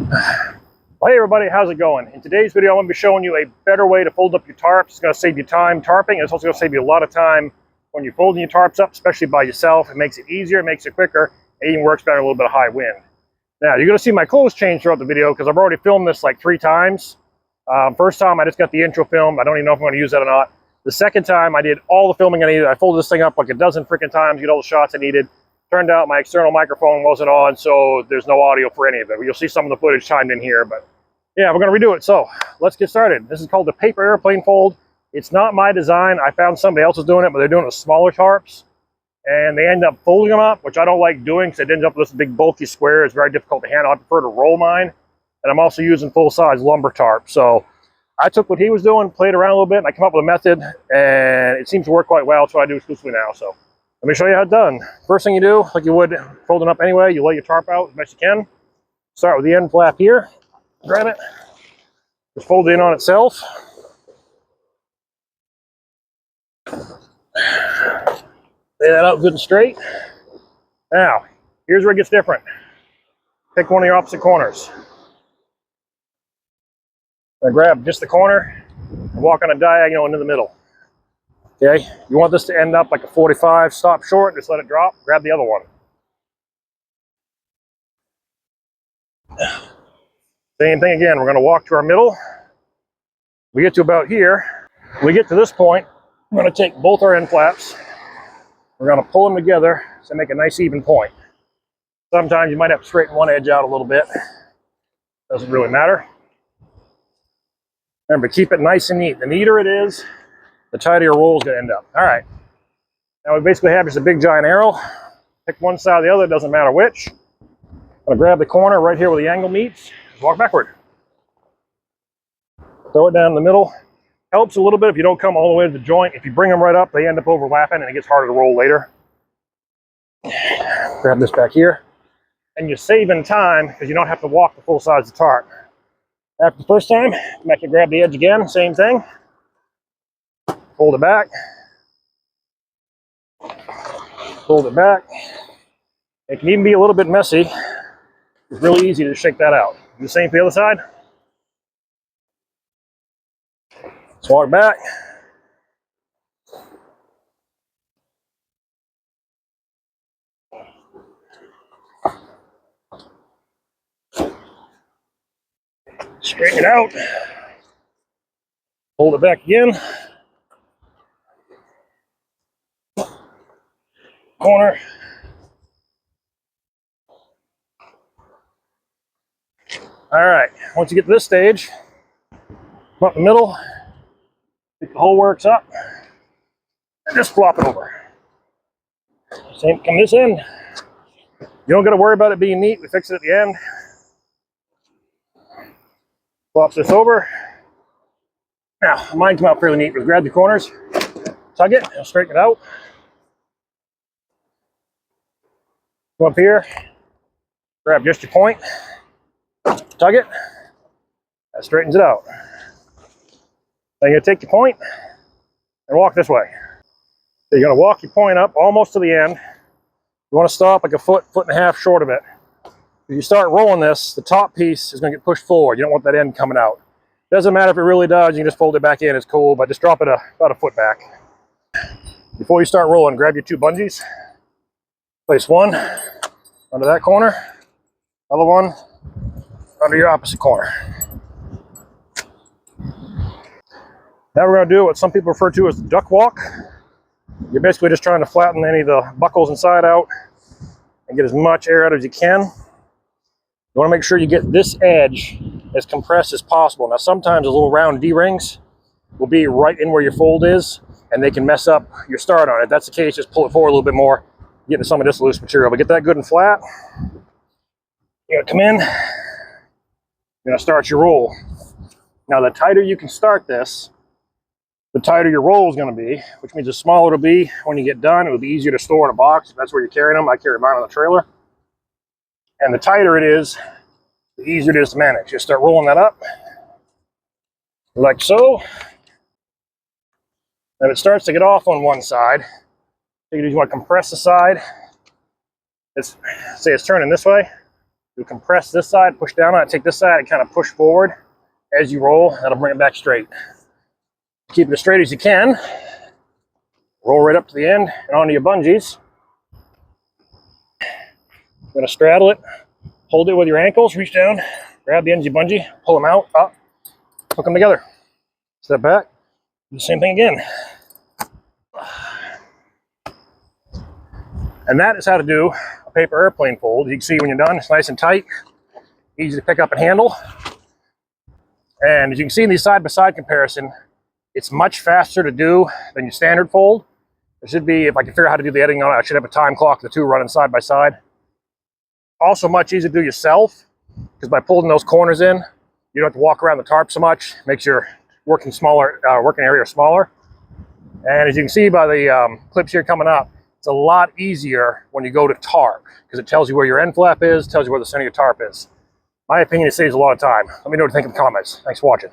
Well, hey everybody, how's it going? In today's video, I'm going to be showing you a better way to fold up your tarps. It's going to save you time tarping. It's also going to save you a lot of time when you're folding your tarps up, especially by yourself. It makes it easier, it makes it quicker, it even works better in a little bit of high wind. Now, you're going to see my clothes change throughout the video because I've already filmed this like 3 times. First time, I just got the intro filmed. I don't even know if I'm going to use that or not. The second time, I did all the filming I needed. I folded this thing up like a dozen freaking times, get all the shots I needed. Turned out my external microphone wasn't on, so there's no audio for any of it. You'll see some of the footage chimed in here, but yeah, we're going to redo it. So let's get started. This is called the paper airplane fold. It's not my design. I found somebody else is doing it, but they're doing it with smaller tarps. And they end up folding them up, which I don't like doing because it ends up with this big bulky square. It's very difficult to handle. I prefer to roll mine. And I'm also using full-size lumber tarp. So I took what he was doing, played around a little bit, and I came up with a method. And it seems to work quite well. That's what I do exclusively now. So let me show you how it's done. First thing you do, like you would folding up anyway, you lay your tarp out as best you can. Start with the end flap here. Grab it, just fold it in on itself. Lay that out good and straight. Now, here's where it gets different. Pick one of your opposite corners. Now grab just the corner and walk on a diagonal into the middle. Okay, you want this to end up like a 45, stop short, just let it drop, grab the other one. Same thing again, we're going to walk to our middle. We get to about here. We get to this point, we're going to take both our end flaps. We're going to pull them together to make a nice even point. Sometimes you might have to straighten one edge out a little bit. Doesn't really matter. Remember, keep it nice and neat. The neater it is, the tighter your roll is going to end up. All right. Now we basically have just a big giant arrow. Pick one side or the other, doesn't matter which. I'm going to grab the corner right here where the angle meets. Walk backward. Throw it down in the middle. Helps a little bit if you don't come all the way to the joint. If you bring them right up, they end up overlapping and it gets harder to roll later. Grab this back here. And you're saving time because you don't have to walk the full size of the tarp. After the first time, come back and grab the edge again, same thing. Fold it back. Fold it back. It can even be a little bit messy. It's really easy to shake that out. Do the same for the other side. Let's walk back. Straighten it out. Hold it back again. Corner. All right, once you get to this stage, come up the middle, pick the whole works up, and just flop it over. Same, come this end. You don't got to worry about it being neat. We fix it at the end. Flop this over. Now, mine come out fairly neat. We'll grab the corners, tug it, and straighten it out. Come up here, grab just your point, tug it, that straightens it out. Now you're going to take your point and walk this way. So you're going to walk your point up almost to the end. You want to stop like a foot, foot and a half short of it. If you start rolling this, the top piece is going to get pushed forward. You don't want that end coming out. Doesn't matter if it really does, you can just fold it back in, it's cool, but just drop it about a foot back. Before you start rolling, grab your 2 bungees. Place one under that corner, other one under your opposite corner. Now we're going to do what some people refer to as the duck walk. You're basically just trying to flatten any of the buckles inside out and get as much air out as you can. You want to make sure you get this edge as compressed as possible. Now sometimes those little round D-rings will be right in where your fold is and they can mess up your start on it. If that's the case, just pull it forward a little bit more, get into some of this loose material. But get that good and flat. You're going to come in, you're going to start your roll. Now the tighter you can start this, the tighter your roll is going to be, which means the smaller it'll be when you get done. It'll be easier to store in a box if that's where you're carrying them. I carry mine on the trailer. And the tighter it is, the easier it is to manage. Just start rolling that up, like so. If it starts to get off on one side, you want to compress the side. Say it's turning this way. You compress this side, push down on it, take this side, and kind of push forward as you roll. That'll bring it back straight. Keep it as straight as you can. Roll right up to the end and onto your bungees. You're going to straddle it, hold it with your ankles, reach down, grab the ends of your bungee, pull them out, up, hook them together. Step back, do the same thing again. And that is how to do a paper airplane fold. You can see when you're done, it's nice and tight, easy to pick up and handle. And as you can see in the side-by-side comparison, it's much faster to do than your standard fold. There should be, if I can figure out how to do the editing on it, I should have a time clock, the two running side by side. Also much easier to do yourself, because by pulling those corners in, you don't have to walk around the tarp so much. Makes your working area smaller. And as you can see by the clips here coming up, it's a lot easier when you go to tarp, because it tells you where your end flap is, tells you where the center of your tarp is. My opinion, it saves a lot of time. Let me know what you think in the comments. Thanks for watching.